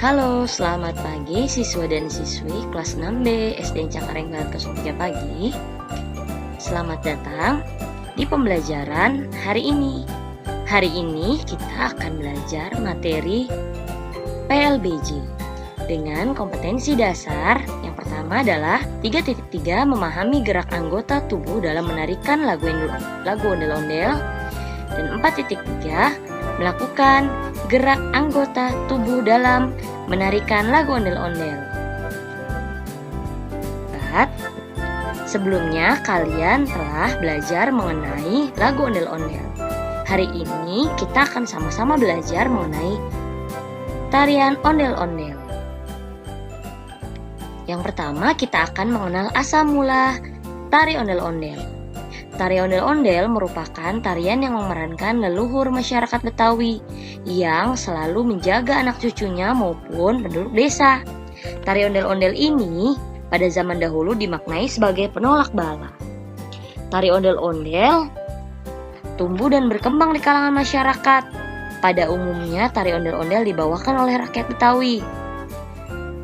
Halo, selamat pagi siswa dan siswi kelas 6B SD Cengkareng Barat 03 pagi. Selamat datang di pembelajaran hari ini. Hari ini kita akan belajar materi PLBJ dengan kompetensi dasar. Yang pertama adalah 3.3 memahami gerak anggota tubuh dalam menarikan lagu ondel-ondel, dan 4.3 melakukan gerak anggota tubuh dalam menarikan lagu ondel-ondel. Sebelumnya kalian telah belajar mengenai lagu ondel-ondel. Hari ini kita akan sama-sama belajar mengenai tarian ondel-ondel. Yang pertama kita akan mengenal asal mula tari ondel-ondel. Tari ondel-ondel merupakan tarian yang memerankan leluhur masyarakat Betawi yang selalu menjaga anak cucunya maupun penduduk desa. Tari ondel-ondel ini pada zaman dahulu dimaknai sebagai penolak bala. Tari ondel-ondel tumbuh dan berkembang di kalangan masyarakat. Pada umumnya tari ondel-ondel dibawakan oleh rakyat Betawi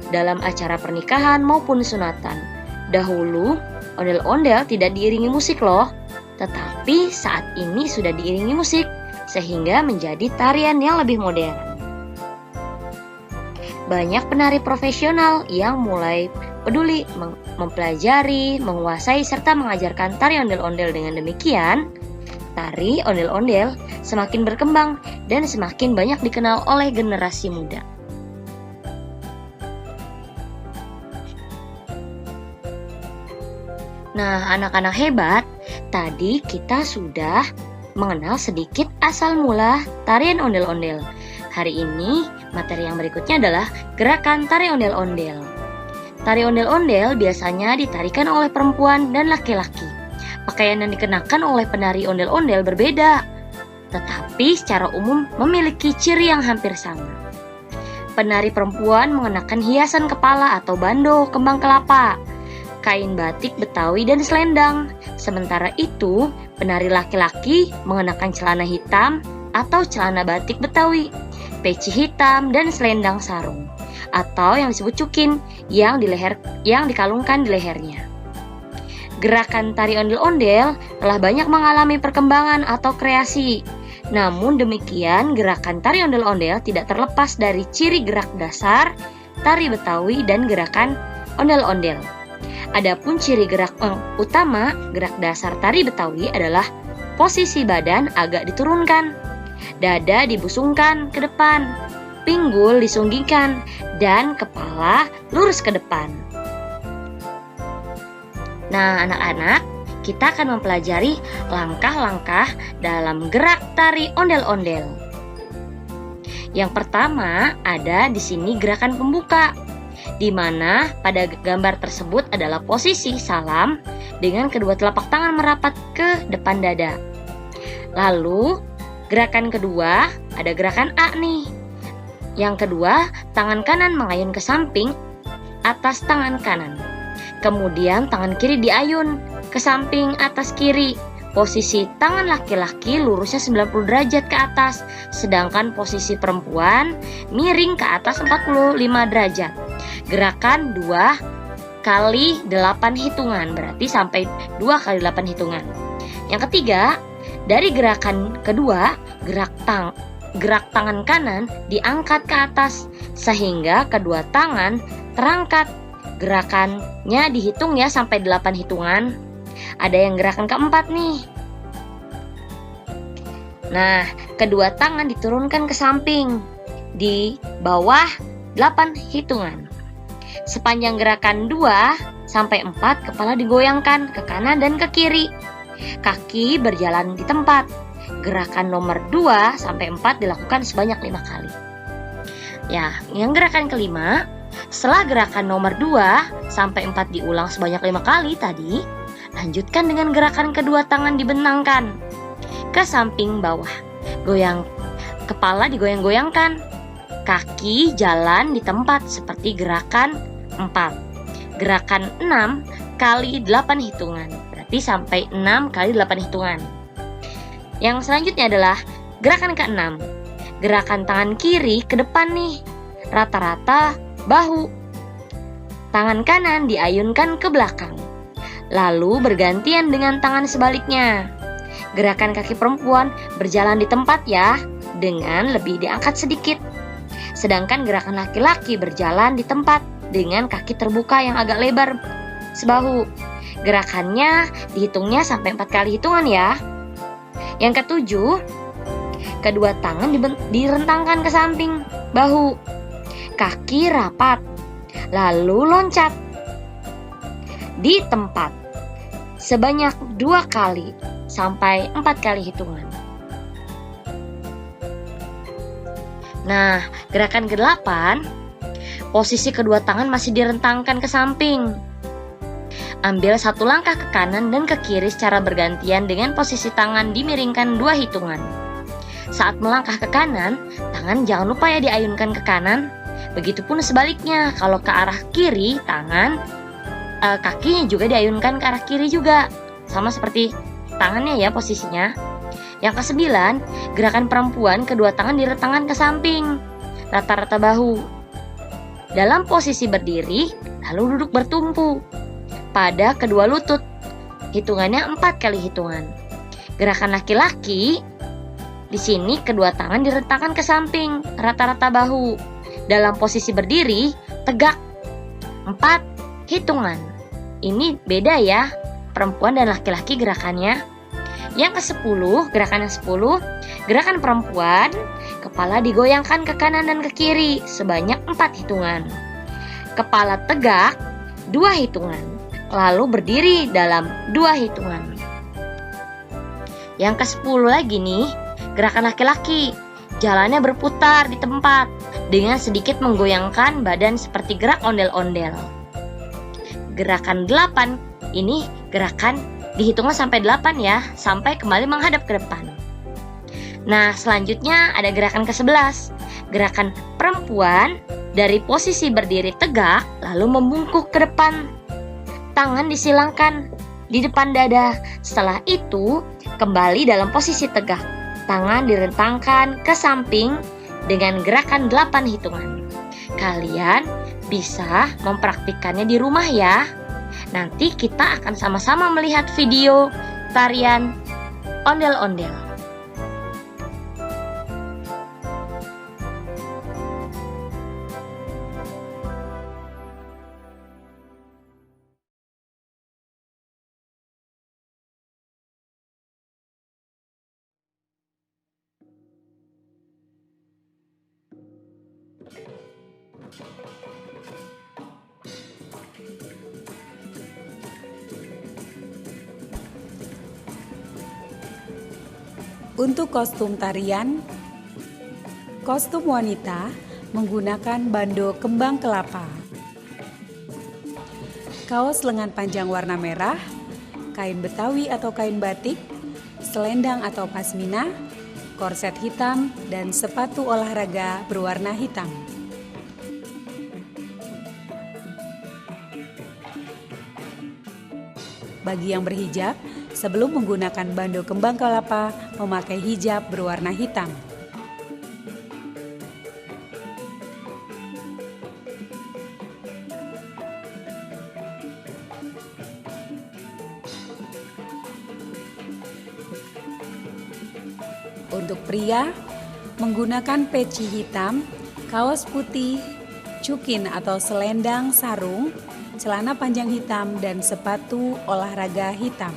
dalam acara pernikahan maupun sunatan. Dahulu ondel-ondel tidak diiringi musik loh, tetapi saat ini sudah diiringi musik sehingga menjadi tarian yang lebih modern. Banyak penari profesional yang mulai peduli mempelajari, menguasai serta mengajarkan tari ondel-ondel. Dengan demikian, tari ondel-ondel semakin berkembang dan semakin banyak dikenal oleh generasi muda. Nah, anak-anak hebat, tadi kita sudah mengenal sedikit asal mula tarian ondel-ondel. Hari ini, materi yang berikutnya adalah gerakan tari ondel-ondel. Tari ondel-ondel biasanya ditarikan oleh perempuan dan laki-laki. Pakaian yang dikenakan oleh penari ondel-ondel berbeda, tetapi secara umum memiliki ciri yang hampir sama. Penari perempuan mengenakan hiasan kepala atau bando kembang kelapa, kain batik Betawi dan selendang. Sementara itu, penari laki-laki mengenakan celana hitam atau celana batik Betawi, peci hitam dan selendang sarung atau yang disebut cukin yang dikalungkan di lehernya. Gerakan tari ondel-ondel telah banyak mengalami perkembangan atau kreasi. Namun demikian, gerakan tari ondel-ondel tidak terlepas dari ciri gerak dasar tari Betawi dan gerakan ondel-ondel. Adapun ciri gerak utama gerak dasar tari Betawi adalah posisi badan agak diturunkan, dada dibusungkan ke depan, pinggul disunggingkan, dan kepala lurus ke depan. Nah, anak-anak, kita akan mempelajari langkah-langkah dalam gerak tari ondel-ondel. Yang pertama ada di sini gerakan pembuka, di mana pada gambar tersebut adalah posisi salam dengan kedua telapak tangan merapat ke depan dada. Lalu gerakan kedua ada gerakan A nih. Yang kedua, tangan kanan mengayun ke samping atas tangan kanan. Kemudian tangan kiri diayun ke samping atas kiri. Posisi tangan laki-laki lurusnya 90 derajat ke atas, sedangkan posisi perempuan miring ke atas 45 derajat. Gerakan 2 kali 8 hitungan, berarti sampai 2 kali 8 hitungan. Yang ketiga, dari gerakan kedua, gerak tangan kanan diangkat ke atas sehingga kedua tangan terangkat. Gerakannya dihitung ya sampai 8 hitungan. Ada yang gerakan keempat nih. Nah, kedua tangan diturunkan ke samping di bawah 8 hitungan. Sepanjang gerakan 2 sampai 4, kepala digoyangkan ke kanan dan ke kiri. Kaki berjalan di tempat. Gerakan nomor 2 sampai 4 dilakukan sebanyak 5 kali. Ya, yang gerakan kelima, setelah gerakan nomor 2 sampai 4 diulang sebanyak 5 kali tadi, lanjutkan dengan gerakan kedua tangan dibentangkan ke samping bawah. Kepala digoyang-goyangkan. Kaki jalan di tempat seperti gerakan 4. Gerakan 6 kali 8 hitungan. Berarti sampai 6 kali 8 hitungan. Yang selanjutnya adalah gerakan ke-6. Gerakan tangan kiri ke depan nih. rata-rata bahu. Tangan kanan diayunkan ke belakang, lalu bergantian dengan tangan sebaliknya. Gerakan kaki perempuan berjalan di tempat ya, dengan lebih diangkat sedikit. Sedangkan gerakan laki-laki berjalan di tempat dengan kaki terbuka yang agak lebar sebahu. Gerakannya dihitungnya sampai 4 kali hitungan ya. Yang ketujuh, kedua tangan direntangkan ke samping bahu. Kaki rapat, lalu loncat di tempat sebanyak 2 kali sampai 4 kali hitungan. Nah, gerakan ke-8, posisi kedua tangan masih direntangkan ke samping. Ambil 1 langkah ke kanan dan ke kiri secara bergantian dengan posisi tangan dimiringkan 2 hitungan. Saat melangkah ke kanan, tangan jangan lupa ya diayunkan ke kanan. Begitupun sebaliknya, kalau ke arah kiri, kakinya juga diayunkan ke arah kiri juga. Sama seperti tangannya ya posisinya. Yang ke-9, gerakan perempuan kedua tangan direntangkan ke samping, rata-rata bahu. Dalam posisi berdiri, lalu duduk bertumpu pada kedua lutut. Hitungannya 4 kali hitungan. Gerakan laki-laki, di sini kedua tangan direntangkan ke samping, rata-rata bahu. Dalam posisi berdiri, tegak 4 hitungan. Ini beda ya, perempuan dan laki-laki gerakannya. Yang ke-10, gerakan yang 10, gerakan perempuan, kepala digoyangkan ke kanan dan ke kiri sebanyak 4 hitungan. Kepala tegak 2 hitungan, lalu berdiri dalam 2 hitungan. Yang ke-10 lagi nih, gerakan laki-laki, jalannya berputar di tempat dengan sedikit menggoyangkan badan seperti gerak ondel-ondel. Gerakan 8, ini gerakan dihitungnya sampai 8 ya, sampai kembali menghadap ke depan. Nah, selanjutnya ada gerakan ke-11. Gerakan perempuan dari posisi berdiri tegak lalu membungkuk ke depan. Tangan disilangkan di depan dada. Setelah itu, kembali dalam posisi tegak. Tangan direntangkan ke samping dengan gerakan 8 hitungan. Kalian bisa mempraktikkannya di rumah ya. Nanti kita akan sama-sama melihat video tarian ondel-ondel. Untuk kostum tarian, kostum wanita menggunakan bando kembang kelapa, kaos lengan panjang warna merah, kain betawi atau kain batik, selendang atau pasmina, korset hitam, dan sepatu olahraga berwarna hitam. Bagi yang berhijab, sebelum menggunakan bando kembang kelapa, memakai hijab berwarna hitam. Untuk pria, menggunakan peci hitam, kaos putih, cukin atau selendang sarung, celana panjang hitam, dan sepatu olahraga hitam.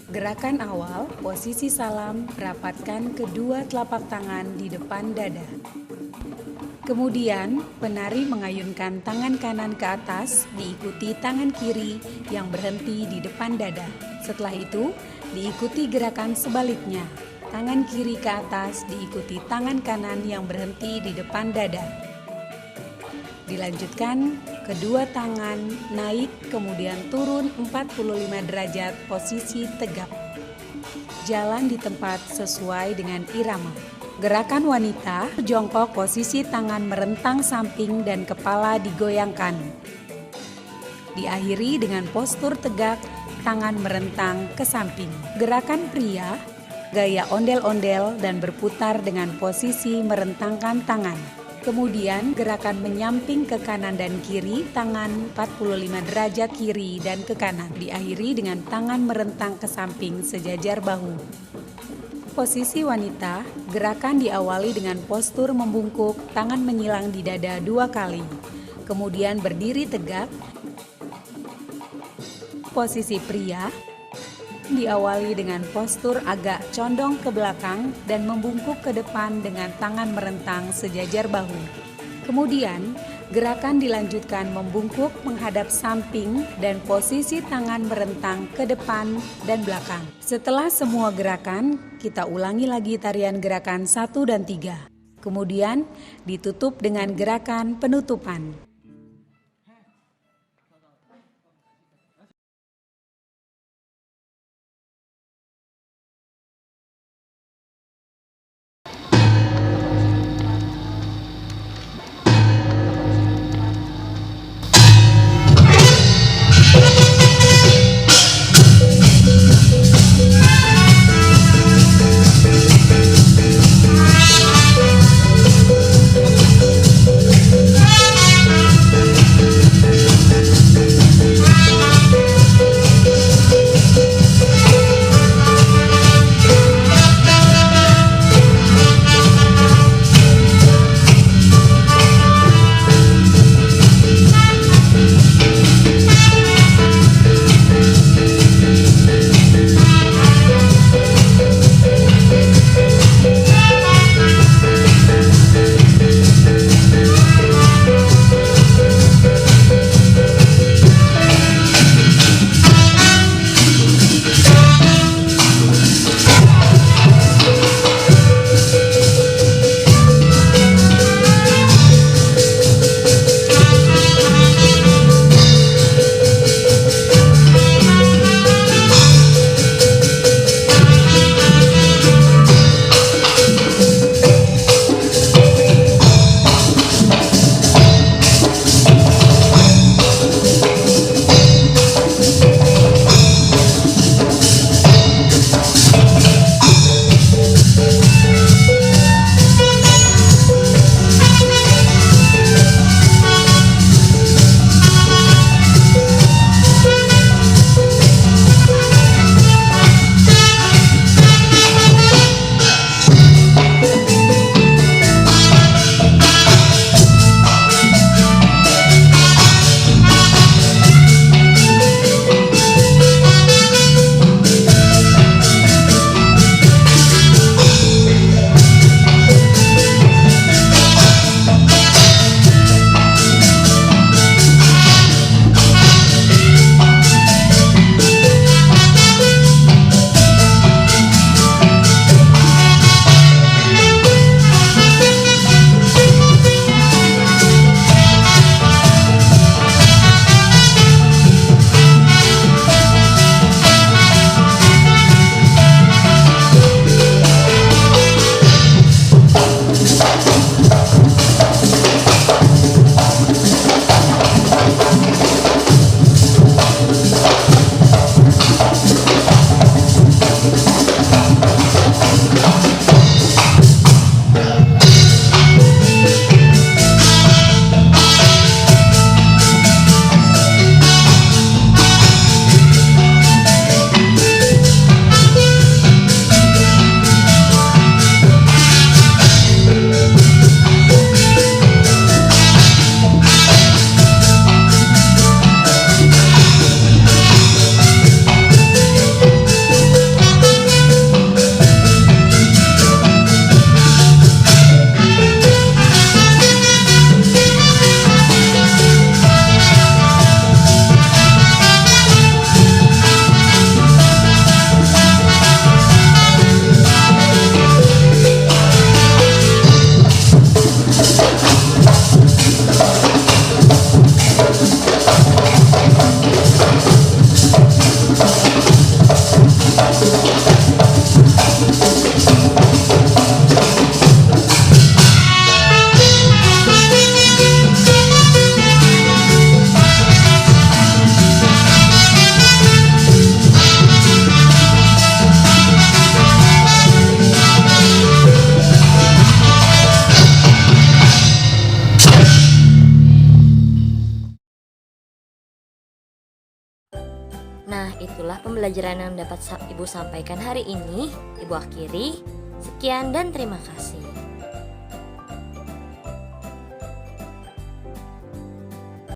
Gerakan awal, posisi salam, rapatkan kedua telapak tangan di depan dada. Kemudian, penari mengayunkan tangan kanan ke atas, diikuti tangan kiri yang berhenti di depan dada. Setelah itu, diikuti gerakan sebaliknya. Tangan kiri ke atas, diikuti tangan kanan yang berhenti di depan dada. Dilanjutkan, kedua tangan naik kemudian turun 45 derajat posisi tegap. Jalan di tempat sesuai dengan irama. Gerakan wanita, jongkok posisi tangan merentang samping dan kepala digoyangkan. Diakhiri dengan postur tegak, tangan merentang ke samping. Gerakan pria, gaya ondel-ondel dan berputar dengan posisi merentangkan tangan. Kemudian gerakan menyamping ke kanan dan kiri, tangan 45 derajat kiri dan ke kanan. Diakhiri dengan tangan merentang ke samping sejajar bahu. Posisi wanita, gerakan diawali dengan postur membungkuk, tangan menyilang di dada 2 kali. Kemudian berdiri tegak. Posisi pria diawali dengan postur agak condong ke belakang dan membungkuk ke depan dengan tangan merentang sejajar bahu. Kemudian, gerakan dilanjutkan membungkuk menghadap samping dan posisi tangan merentang ke depan dan belakang. Setelah semua gerakan, kita ulangi lagi tarian gerakan 1 dan 3. Kemudian ditutup dengan gerakan penutupan. Nah, itulah pembelajaran yang dapat Ibu sampaikan hari ini. Ibu akhiri. Sekian dan terima kasih.